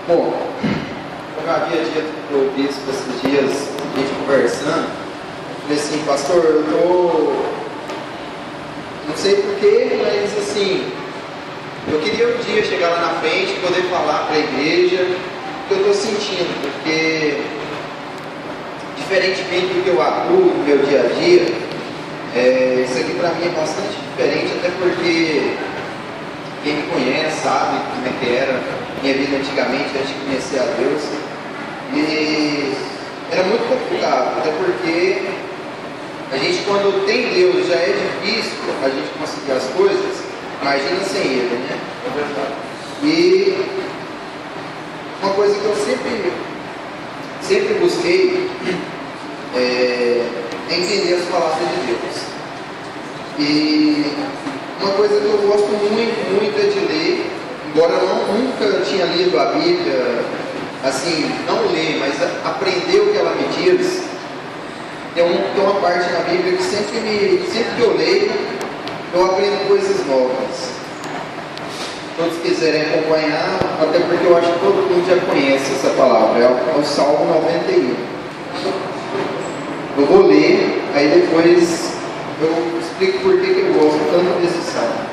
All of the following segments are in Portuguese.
Bom, como eu havia dito para o bispo esses dias, a gente conversando, eu falei assim, pastor, eu não sei porquê, mas assim, eu queria um dia chegar lá na frente, poder falar para a igreja o que eu estou sentindo, porque diferentemente do que eu atuo no meu dia a dia, isso aqui para mim é bastante diferente, até porque quem me conhece sabe como é que era minha vida antigamente, antes de conhecer a Deus, e era muito complicado, até porque a gente, quando tem Deus, já é difícil a gente conseguir as coisas, imagina sem Ele, né? É verdade. E uma coisa que eu sempre busquei é entender as palavras de Deus. E uma coisa que eu gosto muito é de ler, embora eu nunca tinha lido a Bíblia, assim, não ler, mas aprender o que ela me diz. Tem uma parte na Bíblia que sempre que eu leio, eu aprendo coisas novas. Todos quiserem acompanhar, até porque eu acho que todo mundo já conhece essa palavra, é o Salmo 91. Eu vou ler, aí depois eu explico por que eu gosto tanto desse salmo.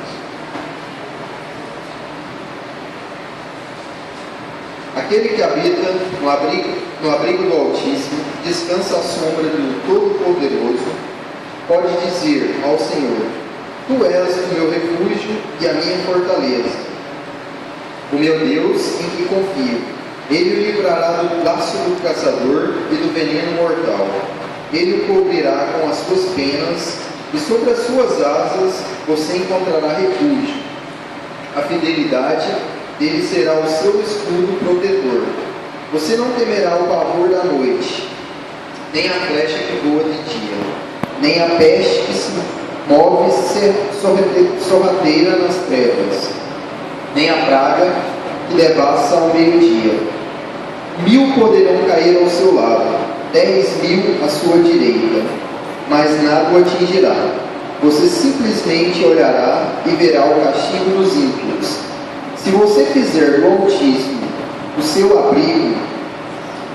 Aquele que habita no abrigo do Altíssimo, descansa à sombra do Todo-Poderoso, pode dizer ao Senhor: Tu és o meu refúgio e a minha fortaleza, o meu Deus em que confio. Ele o livrará do laço do caçador e do veneno mortal. Ele o cobrirá com as suas penas, e sobre as suas asas você encontrará refúgio. A fidelidade dele será o seu escudo protetor. Você não temerá o pavor da noite, nem a flecha que voa de dia, nem a peste que se move sorrateira nas trevas, nem a praga que devassa ao meio-dia. 1000 poderão cair ao seu lado, 10.000 à sua direita, mas nada o atingirá. Você simplesmente olhará e verá o castigo dos ímpios. Se você fizer do Altíssimo o seu abrigo,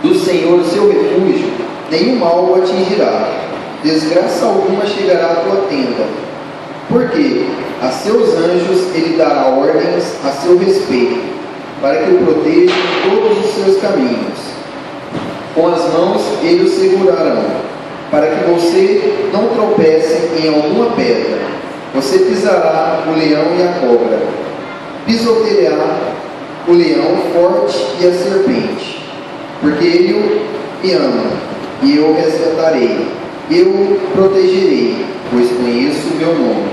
do Senhor o seu refúgio, nenhum mal o atingirá, desgraça alguma chegará à tua tenda, porque a seus anjos ele dará ordens a seu respeito, para que o protejam em todos os seus caminhos. Com as mãos ele o segurarão, para que você não tropece em alguma pedra. Você pisará o leão e a cobra, pisoteará o leão forte e a serpente, porque ele me ama, e eu o resgatarei, eu o protegerei, pois conheço o meu nome.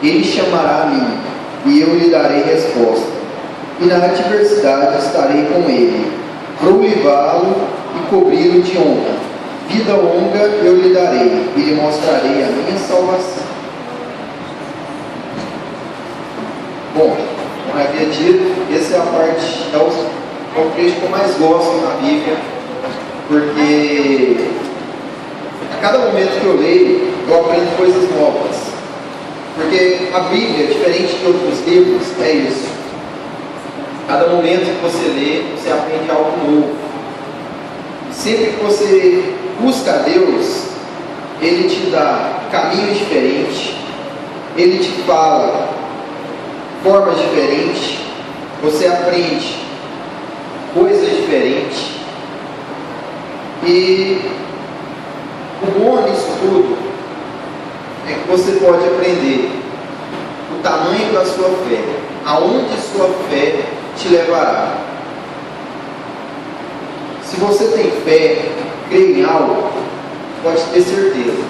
Ele chamará a mim, e eu lhe darei resposta, e na adversidade estarei com ele. Vou livrá-lo e cobri-lo de honra. Vida longa eu lhe darei, e lhe mostrarei a minha salvação. Bom, como eu havia dito, essa é a parte, é o trecho que eu mais gosto na Bíblia, porque a cada momento que eu leio, eu aprendo coisas novas. Porque a Bíblia, diferente de outros livros, é isso. Cada momento que você lê, você aprende algo novo. Sempre que você busca a Deus, Ele te dá caminhos diferentes, Ele te fala formas diferentes, você aprende coisas diferentes. E o bom nisso tudo é que você pode aprender o tamanho da sua fé, aonde sua fé te levará. Se você tem fé, crê em algo, pode ter certeza,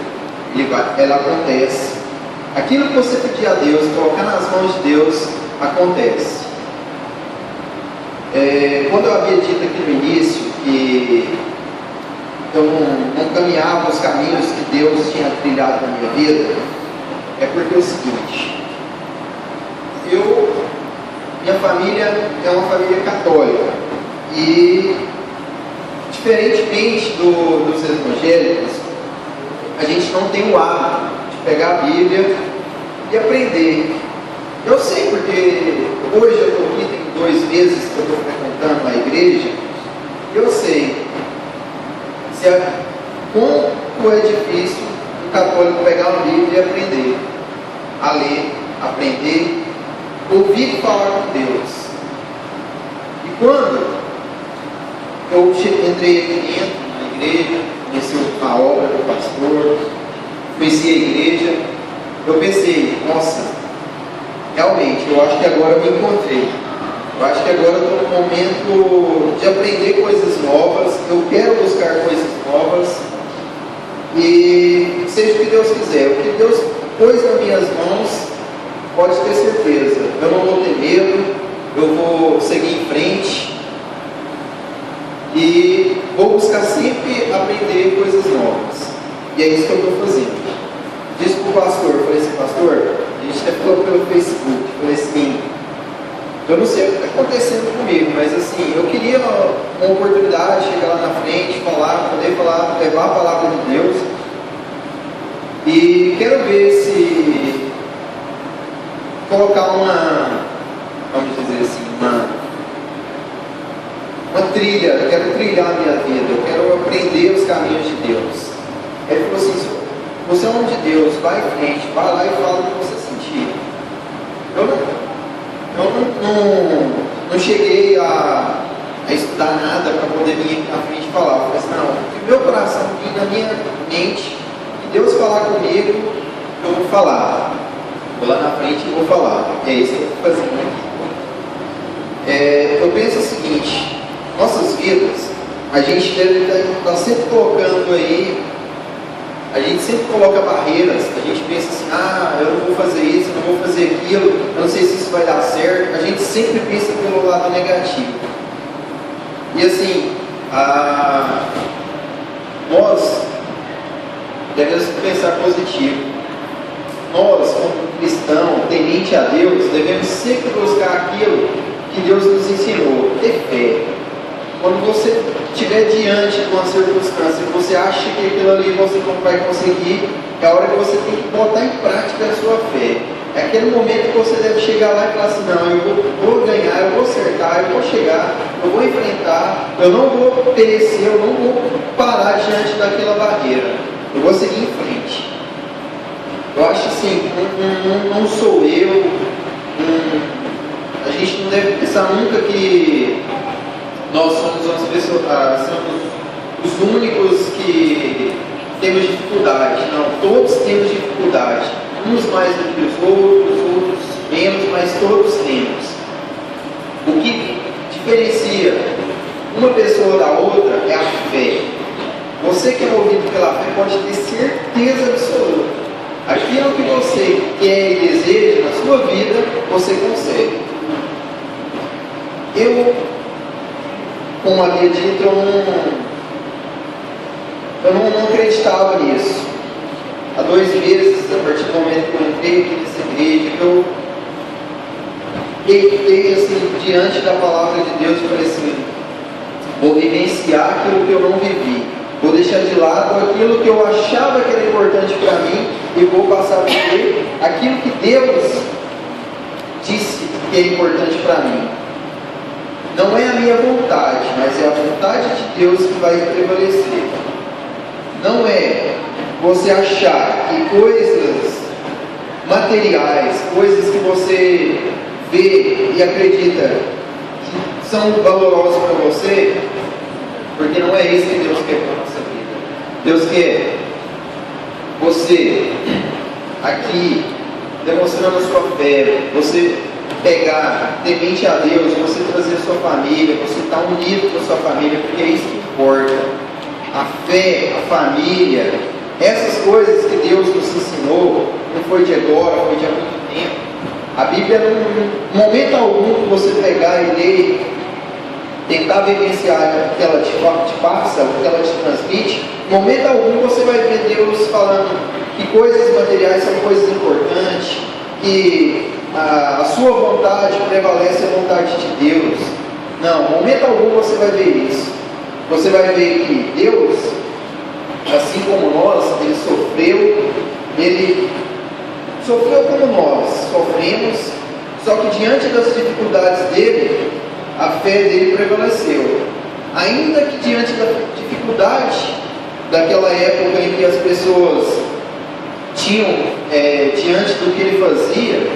ela acontece. Aquilo que você pedir a Deus, colocar nas mãos de Deus, acontece. Quando eu havia dito aqui no início que eu não caminhava os caminhos que Deus tinha trilhado na minha vida, é porque é o seguinte: minha família é uma família católica, e diferentemente dos evangélicos, a gente não tem o hábito de pegar a Bíblia e aprender. Eu sei, porque hoje eu estou aqui, tem 2 meses que eu estou frequentando Quanto é difícil o católico pegar um livro e aprender a ler, aprender, ouvir falar com Deus. E quando eu entrei aqui dentro, na igreja, conheci a obra do pastor, conheci a igreja, eu pensei, nossa, realmente, eu acho que agora eu me encontrei. Eu acho que agora eu estou no momento de aprender coisas novas, eu quero buscar coisas novas, e seja o que Deus quiser, o que Deus pôs nas minhas mãos, pode ter certeza, eu não vou ter medo, eu vou seguir em frente, e vou buscar sempre aprender coisas novas, e é isso que eu estou fazendo. Disse para o pastor, eu falei assim, pastor, a gente até falou pelo Facebook, eu falei assim, eu não sei o que está acontecendo comigo, mas assim, eu queria uma oportunidade de chegar lá na frente, poder falar, levar a palavra de Deus, e quero ver se colocar vamos dizer assim, uma trilha, eu quero trilhar a minha vida, eu quero aprender os caminhos de Deus. Ele falou assim, você é um homem de Deus, vai em frente, vai lá e fala o que você sentir. Eu não cheguei a estudar nada para poder vir aqui na frente e falar. Eu falei assim, não, o meu coração vir na minha mente, e Deus falar comigo, eu vou falar. Vou lá na frente e vou falar. É isso que eu estou fazendo aqui. Eu penso o seguinte, nossas vidas, a gente deve estar sempre colocando aí, a gente sempre coloca barreiras, a gente pensa assim, eu não vou fazer isso, eu não vou fazer aquilo, eu não sei se isso vai dar certo, a gente sempre pensa pelo lado negativo. E assim, nós devemos pensar positivo. Nós, como cristãos, temente a Deus, devemos sempre buscar aquilo que Deus nos ensinou, ter fé. Quando você estiver diante de uma circunstância que você acha que aquilo ali você não vai conseguir, é a hora que você tem que botar em prática a sua fé. É aquele momento que você deve chegar lá e falar assim, não, eu vou ganhar, eu vou acertar, eu vou chegar, eu vou enfrentar, eu não vou perecer, eu não vou parar diante daquela barreira, eu vou seguir em frente. Eu acho assim, não sou eu, a gente não deve pensar nunca que nós somos as pessoas, somos os únicos que temos dificuldade. Não, todos temos dificuldade. Uns mais do que os outros menos, mas todos temos. O que diferencia uma pessoa da outra é a fé. Você que é movido pela fé pode ter certeza absoluta. Aquilo que você quer e deseja na sua vida, você consegue. Como havia dito, eu não acreditava nisso. Há 2 meses, a partir do momento que eu entrei aqui nessa igreja, eu fiquei assim, diante da palavra de Deus e falei assim, vou vivenciar aquilo que eu não vivi. Vou deixar de lado aquilo que eu achava que era importante para mim e vou passar a viver aquilo que Deus disse que é importante para mim. Não é a minha vontade, mas é a vontade de Deus que vai prevalecer. Não é você achar que coisas materiais, coisas que você vê e acredita que são valorosas para você, porque não é isso que Deus quer para a nossa vida. Deus quer você aqui demonstrando a sua fé, você pegar, temente a Deus, você trazer a sua família, você estar unido com a sua família, porque é isso que importa. A fé, a família, essas coisas que Deus nos ensinou, não foi de agora, foi de há muito tempo. A Bíblia, em momento algum que você pegar e ler, tentar vivenciar o que ela te passa, o que ela te transmite, em momento algum você vai ver Deus falando que coisas materiais são coisas importantes, que a sua vontade prevalece a vontade de Deus. Não, em momento algum você vai ver isso. Você vai ver que Deus, assim como nós, Ele sofreu como nós sofremos, só que diante das dificuldades dele, a fé dele prevaleceu. Ainda que diante da dificuldade, daquela época em que as pessoas tinham, diante do que ele fazia,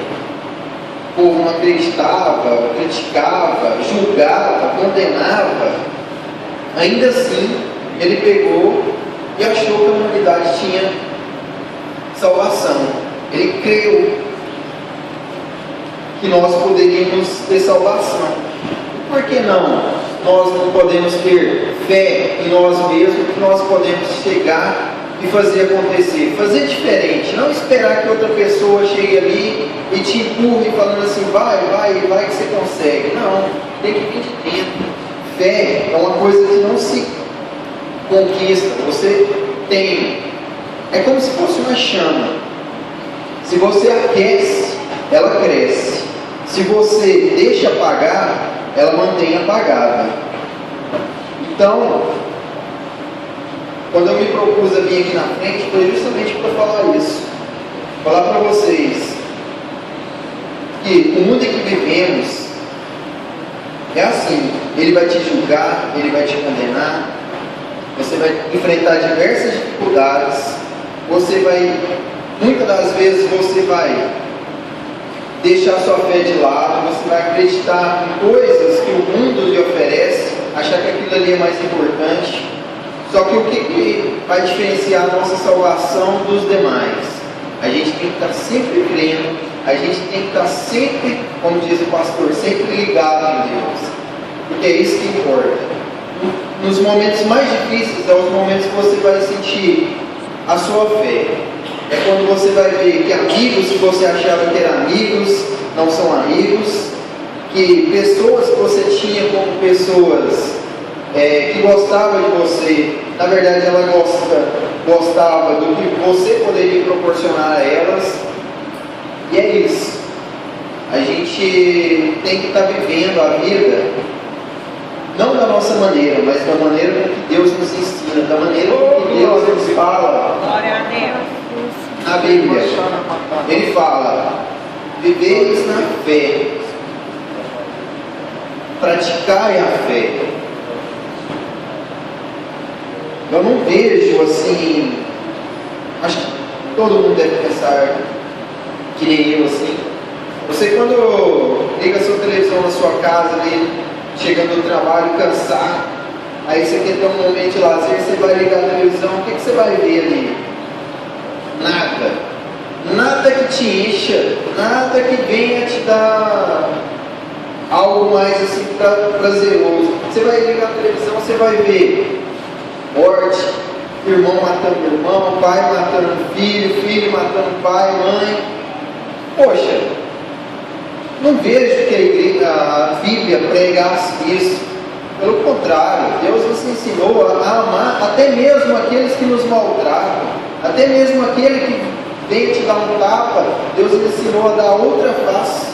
o povo não acreditava, criticava, julgava, condenava. Ainda assim, ele pegou e achou que a humanidade tinha salvação. Ele creu que nós poderíamos ter salvação. Por que não? Nós não podemos ter fé em nós mesmos, que nós podemos chegar e fazer acontecer, fazer diferente, não esperar que outra pessoa chegue ali e te empurre falando assim, vai que você consegue. Não, tem que vir de dentro. Fé é uma coisa que não se conquista, você tem, é como se fosse uma chama. Se você aquece, ela cresce. Se você deixa apagar, ela mantém apagada. Então, quando eu me propus a vir aqui na frente, foi justamente para falar isso. Falar para vocês que o mundo em que vivemos é assim, ele vai te julgar, ele vai te condenar, você vai enfrentar diversas dificuldades, muitas das vezes você vai deixar sua fé de lado, você vai acreditar em coisas que o mundo lhe oferece, achar que aquilo ali é mais importante. Só que o que vai diferenciar a nossa salvação dos demais? A gente tem que estar sempre crendo, a gente tem que estar sempre, como diz o pastor, sempre ligado em Deus, porque é isso que importa. Nos momentos mais difíceis, é os momentos que você vai sentir a sua fé. É quando você vai ver que amigos que você achava que eram amigos, não são amigos, que pessoas que você tinha como pessoas que gostavam de você, na verdade ela gostava do que você poderia proporcionar a elas. E é isso. A gente tem que estar vivendo a vida não da nossa maneira, mas da maneira com que Deus nos ensina, da maneira com que Deus nos fala. Glória a Deus. Na Bíblia, ele fala: viveis na fé, praticai a fé. Eu não vejo assim, acho que todo mundo deve pensar que nem eu assim. Você, quando liga a sua televisão na sua casa, ali, chegando do trabalho, cansado, aí você quer ter um momento de lazer, você vai ligar a televisão, o que você vai ver ali? Nada que te encha, nada que venha te dar algo mais assim prazeroso. Você vai ligar a televisão, você vai ver morte, irmão matando irmão, pai matando filho, filho matando pai, mãe. Poxa, não vejo que a Bíblia pregasse isso. Pelo contrário, Deus nos ensinou a amar até mesmo aqueles que nos maltratam, até mesmo aquele que vem te dar um tapa. Deus nos ensinou a dar outra face.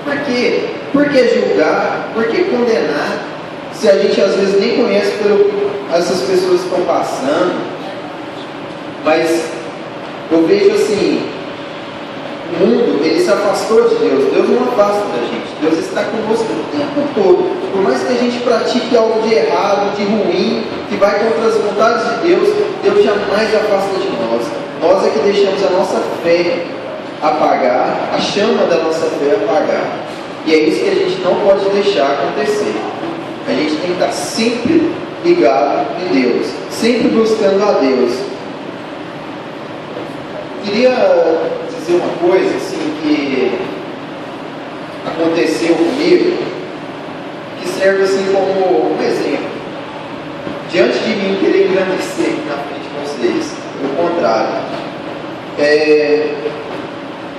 Por quê? Por que julgar? Por que condenar? Se a gente às vezes nem conhece pelo que essas pessoas estão passando. Mas eu vejo assim, o mundo, ele se afastou de Deus. Deus não afasta da gente. Deus está conosco o tempo todo. Por mais que a gente pratique algo de errado, de ruim, que vai contra as vontades de Deus, Deus jamais afasta de nós. Nós é que deixamos a nossa fé apagar, a chama da nossa fé apagar. E é isso que a gente não pode deixar acontecer. A gente tem que estar sempre ligado em Deus, sempre buscando a Deus. Queria dizer uma coisa assim que aconteceu comigo, que serve assim como um exemplo. Diante de mim querer engrandecer aqui na frente de vocês, pelo contrário.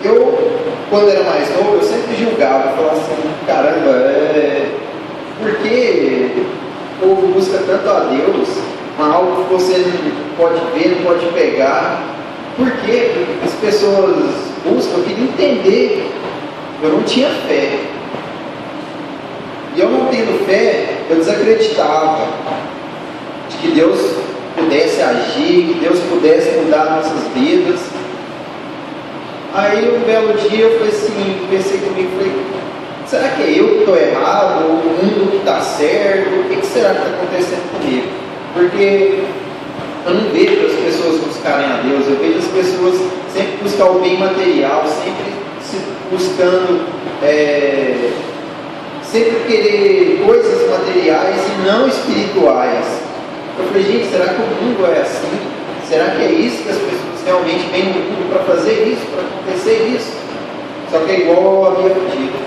Eu, quando era mais novo, eu sempre julgava, falava assim, caramba, por que o povo busca tanto a Deus, algo que você não pode ver, não pode pegar? Por que as pessoas buscam? Eu queria entender. Eu não tinha fé. E eu não tendo fé, eu desacreditava de que Deus pudesse agir, que Deus pudesse mudar nossas vidas. Aí um belo dia eu falei assim, pensei comigo, falei, será que é eu que estou errado, ou o mundo que está certo? O que será que está acontecendo comigo? Porque eu não vejo as pessoas buscarem a Deus, eu vejo as pessoas sempre buscar o bem material, sempre buscando, sempre querer coisas materiais e não espirituais. Eu falei, gente, será que o mundo é assim? Será que é isso que as pessoas realmente vêm no mundo para fazer isso, para acontecer isso? Só que é igual eu havia dito,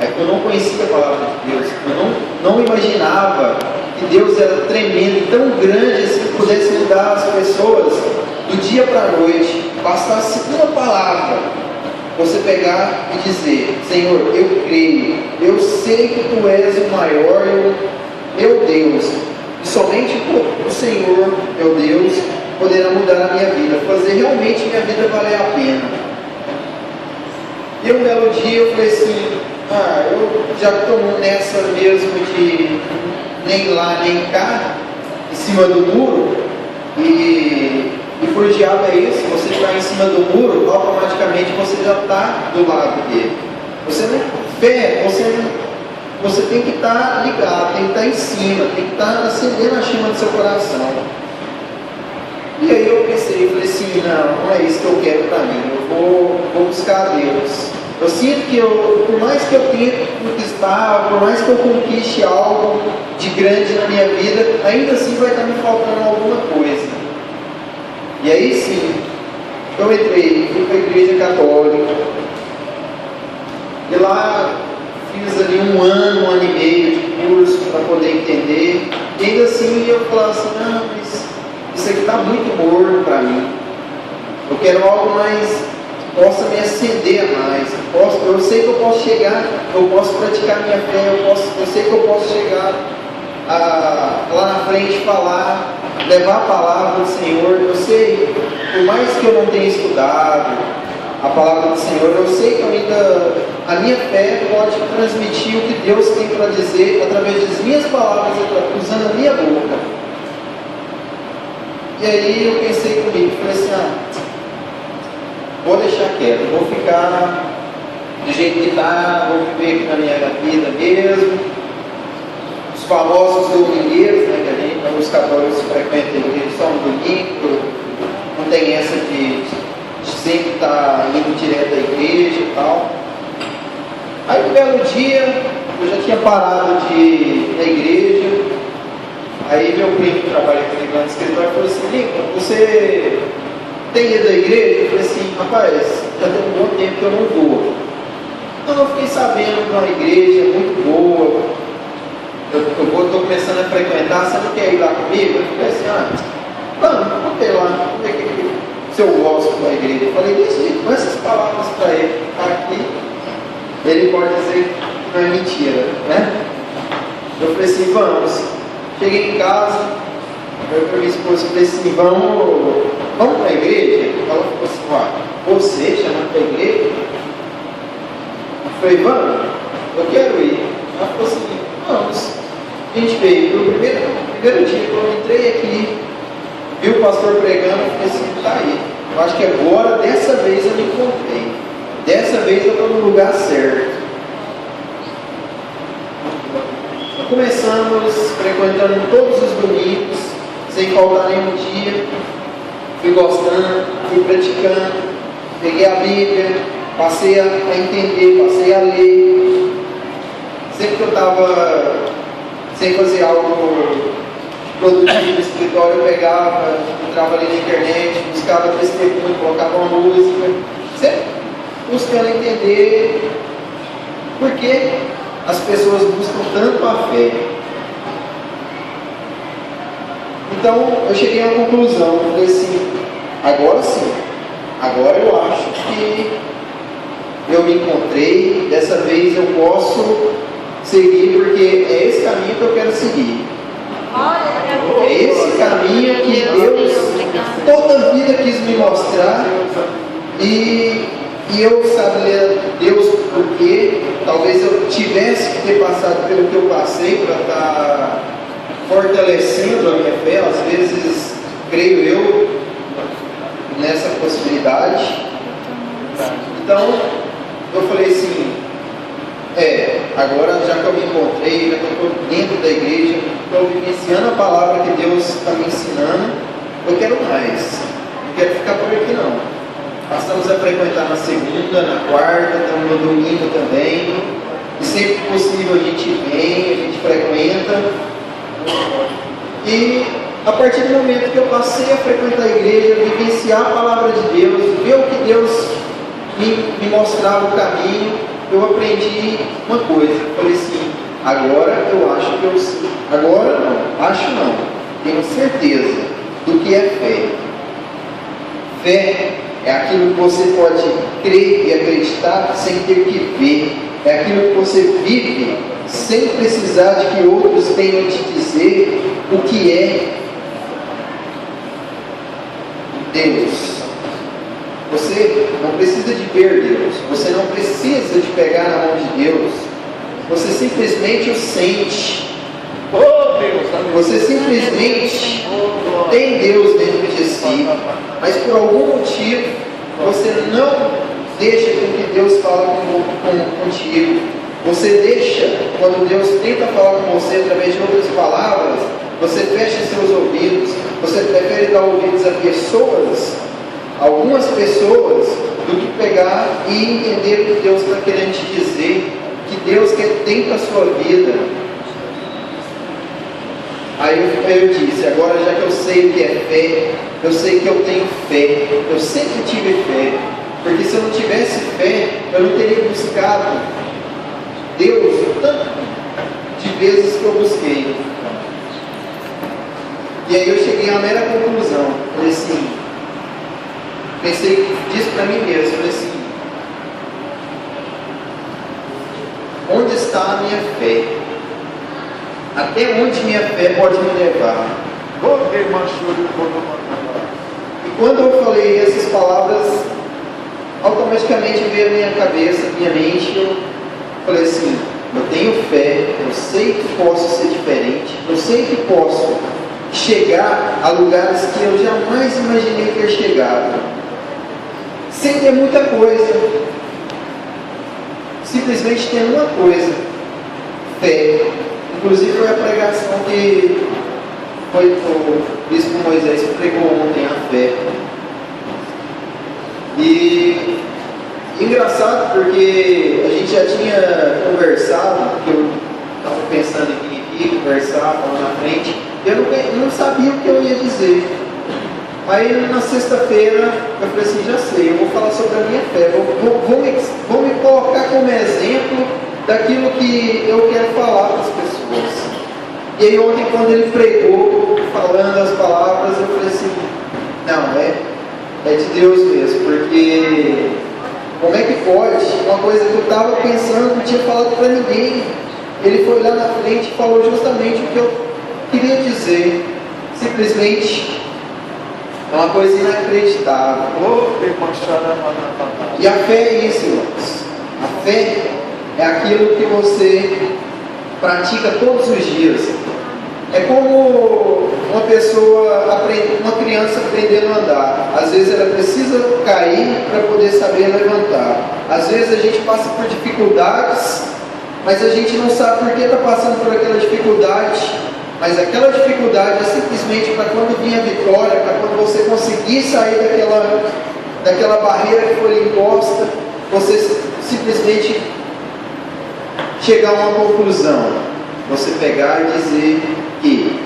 é que eu não conhecia a palavra de Deus, eu não imaginava que Deus era tremendo, tão grande assim, que pudesse mudar as pessoas do dia para a noite. Bastasse uma palavra, você pegar e dizer, Senhor, eu creio, eu sei que Tu és o maior, meu Deus, e somente o Senhor, meu Deus, poderá mudar a minha vida, fazer realmente minha vida valer a pena. E um belo dia eu falei assim, eu já estou nessa mesmo de nem lá nem cá, em cima do muro, e por diabo é isso, você está em cima do muro, automaticamente você já está do lado dele. Você não fé, você tem que estar ligado, tem que estar em cima, tem que estar acendendo a chama do seu coração. E aí eu pensei, falei assim, não é isso que eu quero para mim, eu vou buscar a Deus. Eu sinto que por mais que eu tente conquistar, por mais que eu conquiste algo de grande na minha vida, ainda assim vai estar me faltando alguma coisa. E aí sim, eu fui para a igreja católica, e lá fiz ali um ano e meio de curso para poder entender, e ainda assim eu falava assim, não, mas isso aqui está muito morno para mim, eu quero algo mais possa me acender mais, eu sei que eu posso chegar, eu posso praticar minha fé, eu sei que eu posso chegar lá na frente, falar, levar a palavra do Senhor. Eu sei, por mais que eu não tenha estudado a palavra do Senhor, eu sei que a minha fé pode transmitir o que Deus tem para dizer através das minhas palavras, usando a minha boca. E aí eu pensei comigo, falei assim, vou deixar quieto, vou ficar do jeito que está, vou viver aqui na minha vida mesmo. Os famosos domingueiros, né, que a gente, os católicos frequentam a igreja só no domingo, não tem essa de sempre estar indo direto à igreja e tal. Aí um belo dia, eu já tinha parado de ir na igreja, aí meu primo que trabalha comigo lá no escritório falou assim, Lincoln, você tem ido à igreja? Eu falei assim, rapaz, já tem um bom tempo que eu não vou. Então eu fiquei sabendo de uma igreja muito boa, eu estou começando a frequentar, você não quer ir lá comigo? Eu falei assim, vamos ter lá, vamos ver se eu gosto da igreja. Eu falei, isso, com essas palavras para ele, aqui, ele pode dizer que não é mentira, né? Eu falei assim, vamos. Cheguei em casa, eu para minha esposa falei assim, vamos para a igreja? Ela falou assim, você chamando para a igreja? Eu falei, vamos, eu quero ir. Ela falou assim, vamos. A gente veio, no primeiro dia que eu entrei aqui, vi o pastor pregando, eu falei assim, tá aí. Eu acho que agora, dessa vez eu me encontrei. Dessa vez eu estou no lugar certo. Começamos frequentando todos os domingos, sem faltar nenhum dia. Fui gostando, fui praticando, peguei a Bíblia, passei a entender, passei a ler. Sempre que eu estava sem fazer algo produtivo no escritório, eu pegava, entrava ali na internet, buscava testemunho, colocava uma música, sempre buscando entender por que as pessoas buscam tanto a fé. Então eu cheguei à conclusão, falei assim, agora sim, agora eu acho que eu me encontrei, dessa vez eu posso seguir, porque é esse caminho que eu quero seguir. É esse caminho que Deus toda a vida quis me mostrar, e eu sabia Deus porque talvez eu tivesse que ter passado pelo que eu passei para estar fortalecendo a minha fé. Às vezes creio eu nessa possibilidade. Então eu falei assim, agora já que eu me encontrei, já que eu estou dentro da igreja, estou vivenciando a palavra que Deus está me ensinando, eu quero mais, não quero ficar por aqui não. Passamos a frequentar na segunda, na quarta, estamos no domingo também, e sempre que possível a gente vem, a gente frequenta. E a partir do momento que eu passei a frequentar a igreja, vivenciar a palavra de Deus, ver o que Deus me mostrava o caminho, eu aprendi uma coisa. Eu falei assim, agora eu acho que eu sei. Agora não, acho não, tenho certeza do que é fé. Fé é aquilo que você pode crer e acreditar sem ter que ver. É aquilo que você vive sem precisar de que outros venham te dizer o que é Deus. Você não precisa de ver Deus, você não precisa de pegar na mão de Deus, você simplesmente o sente. Oh, Deus, você simplesmente tem Deus dentro de si, mas por algum motivo você não deixa com que Deus fale contigo. Você deixa, quando Deus tenta falar com você através de outras palavras, você fecha seus ouvidos, você prefere dar ouvidos a pessoas, algumas pessoas, do que pegar e entender o que Deus está querendo te dizer, que Deus tem para a sua vida. Aí eu disse, agora já que eu sei o que é fé, eu sei que eu tenho fé, eu sempre tive fé, porque se eu não tivesse fé, eu não teria buscado Deus tanto de vezes que eu busquei. E aí eu cheguei a uma mera conclusão, falei assim, disse para mim mesmo, falei assim, onde está a minha fé? Até onde minha fé pode me levar? E quando eu falei essas palavras, automaticamente veio a minha cabeça, minha mente, eu falei assim, eu tenho fé, eu sei que posso ser diferente, eu sei que posso chegar a lugares que eu jamais imaginei ter chegado, sem ter muita coisa, simplesmente tendo uma coisa, fé. Inclusive foi a pregação que foi o bispo Moisés que pregou ontem, a fé. E engraçado porque a gente já tinha conversado, que eu estava pensando em vir aqui, conversar, falar na frente, e eu não sabia o que eu ia dizer. Aí na sexta-feira eu falei assim, já sei, eu vou falar sobre a minha fé, vou me colocar como exemplo daquilo que eu quero falar para as pessoas. E aí ontem quando ele pregou, falando as palavras, eu falei assim, não, é de Deus mesmo, porque como é que pode? Uma coisa que eu estava pensando, não tinha falado para ninguém. Ele foi lá na frente e falou justamente o que eu queria dizer. Simplesmente é uma coisa inacreditável. E a fé é isso, irmãos. A fé é aquilo que você pratica todos os dias. É como uma criança aprendendo a andar. Às vezes ela precisa cair para poder saber levantar. Às vezes a gente passa por dificuldades, mas a gente não sabe por que está passando por aquela dificuldade. Mas aquela dificuldade é simplesmente para quando vir a vitória, para quando você conseguir sair daquela barreira que foi imposta, você simplesmente chegar a uma conclusão. Você pegar e dizer que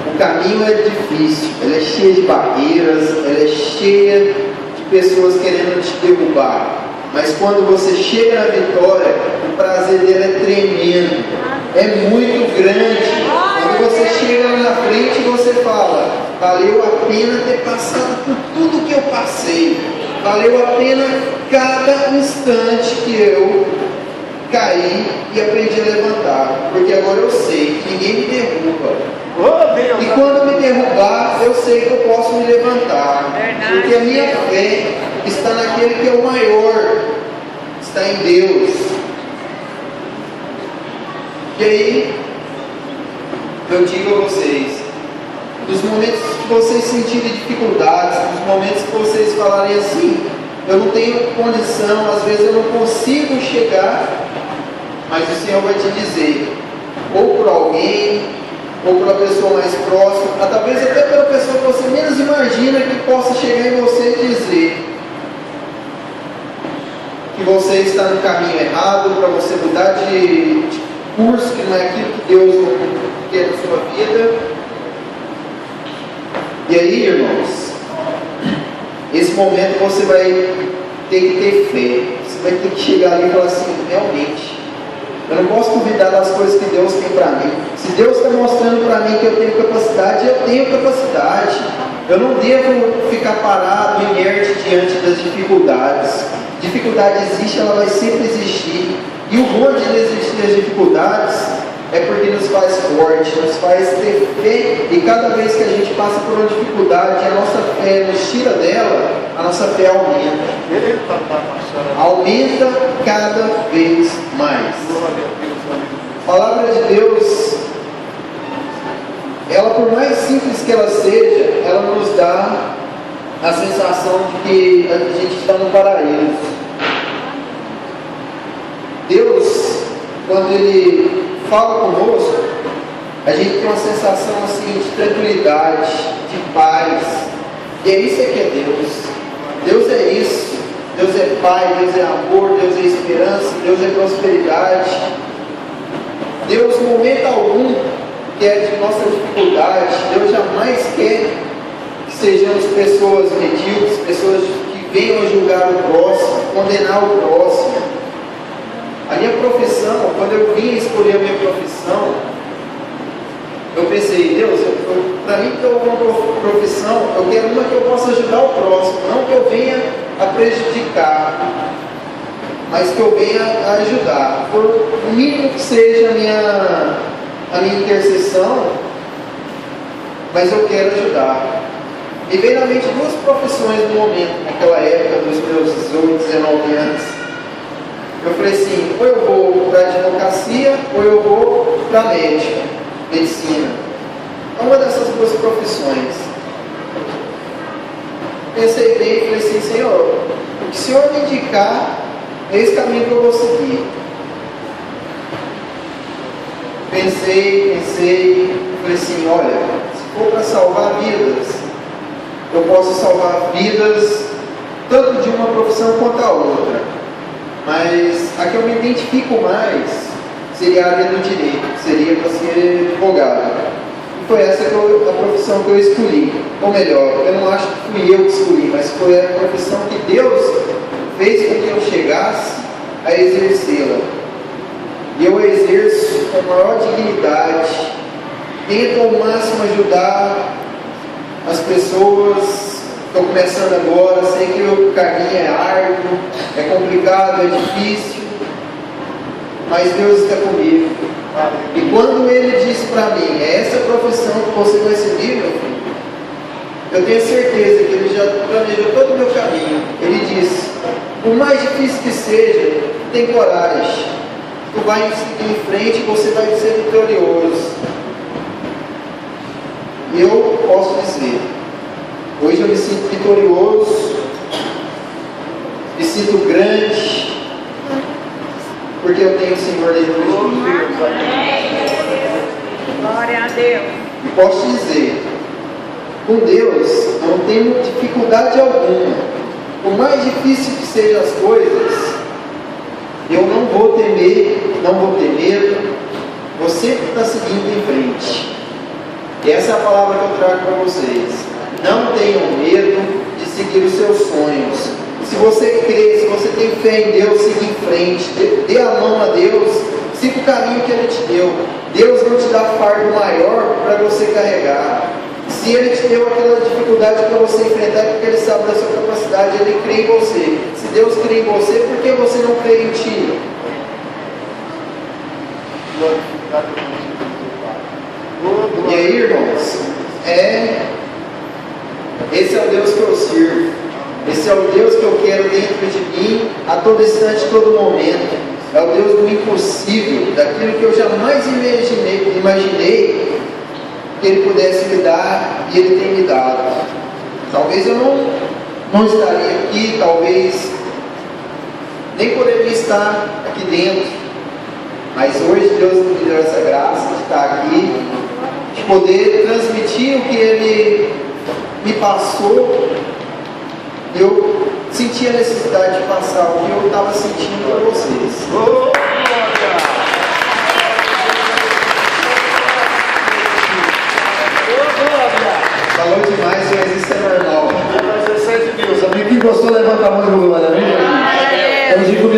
o caminho é difícil, ela é cheia de barreiras, ela é cheia de pessoas querendo te derrubar. Mas quando você chega na vitória, o prazer dela é tremendo, é muito grande. Quando você chega lá na frente, você fala, valeu a pena ter passado por tudo que eu passei, valeu a pena cada instante que eu caí e aprendi a levantar, porque agora eu sei que ninguém me derruba. E quando me derrubar, eu sei que eu posso me levantar, porque a minha fé está naquele que é o maior, está em Deus. E aí, eu digo a vocês, nos momentos que vocês sentirem dificuldades, nos momentos que vocês falarem assim, eu não tenho condição, às vezes eu não consigo chegar, mas o Senhor vai te dizer, ou por alguém, ou pela pessoa mais próxima, talvez até pela pessoa que você menos imagina que possa chegar em você e dizer que você está no caminho errado, para você mudar de curso, que não é aquilo que Deus quer na sua vida. E aí, irmãos, esse momento você vai ter que ter fé, você vai ter que chegar ali e falar assim: realmente, eu não posso duvidar das coisas que Deus tem para mim. Se Deus está mostrando para mim que eu tenho capacidade, eu tenho capacidade. Eu não devo ficar parado, inerte diante das dificuldades. Dificuldade existe, ela vai sempre existir. E o bom de existir as dificuldades é porque nos faz forte, nos faz ter fé. E cada vez que a gente passa por uma dificuldade, a nossa fé nos tira dela, a nossa fé aumenta. Aumenta cada vez mais. A palavra de Deus, ela, por mais simples que ela seja, ela nos dá a sensação de que a gente está no paraíso. Deus, quando Ele fala conosco, a gente tem uma sensação assim de tranquilidade, de paz. E é isso que é Deus. Deus é isso. Deus é Pai, Deus é amor, Deus é esperança, Deus é prosperidade. Deus, no momento algum, que é de nossa dificuldade, Deus jamais quer que sejamos pessoas medíocres, pessoas que venham a julgar o próximo, condenar o próximo. A minha profissão, quando eu vim escolher a minha profissão, eu pensei: Deus, para mim que eu uma profissão, eu quero uma que eu possa ajudar o próximo, não que eu venha a prejudicar, mas que eu venha a ajudar, por o mínimo que seja a minha intercessão, mas eu quero ajudar. Me veio na mente duas profissões no momento, naquela época dos meus 18, 19 anos. Eu falei assim: ou eu vou para a advocacia, ou eu vou para a medicina. É uma dessas duas profissões. Pensei bem e falei assim: Senhor, o que o Senhor me indicar, é esse caminho que eu vou seguir. Pensei, falei assim: olha, se for para salvar vidas, eu posso salvar vidas tanto de uma profissão quanto a outra. Mas a que eu me identifico mais seria a área do direito, seria para ser advogado. E foi essa a profissão que eu escolhi. Ou melhor, eu não acho que fui eu que escolhi, mas foi a profissão que Deus fez com que eu chegasse a exercê-la. E eu a exerço com a maior dignidade, tento ao máximo ajudar as pessoas. Estou começando agora, sei que o caminho é árduo, é complicado, é difícil, mas Deus está comigo. E quando Ele disse para mim: é essa profissão que você vai seguir, meu filho, eu tenho certeza que Ele já planejou todo o meu caminho. Ele disse: por mais difícil que seja, tem coragem, tu vai seguir em frente e você vai ser vitorioso. E eu posso dizer, hoje eu me sinto vitorioso, me sinto grande, porque eu tenho o Senhor dentro de mim. Glória a Deus. E posso dizer, com Deus não tenho dificuldade alguma. Por mais difícil que sejam as coisas, eu não vou temer, não vou ter medo, vou sempre estar seguindo em frente. E essa é a palavra que eu trago para vocês. Não tenham medo de seguir os seus sonhos. Se você crê, se você tem fé em Deus, siga em frente. Dê a mão a Deus, siga o caminho que Ele te deu. Deus não te dá fardo maior para você carregar. Se Ele te deu aquela dificuldade para você enfrentar, é porque Ele sabe da sua capacidade, Ele crê em você. Se Deus crê em você, por que você não crê em ti? E aí, irmãos, esse é o Deus que eu sirvo. Esse é o Deus que eu quero dentro de mim, a todo instante, todo momento. É o Deus do impossível, daquilo que eu jamais imaginei que Ele pudesse me dar, e Ele tem me dado. Talvez eu não estaria aqui, talvez nem poderia estar aqui dentro, mas hoje Deus me deu essa graça de estar aqui, de poder transmitir o que Ele me passou. Eu senti a necessidade de passar o que eu estava sentindo para vocês. Falou demais, mas isso é normal. 17 mil. Sabe quem gostou? Levanta a mão e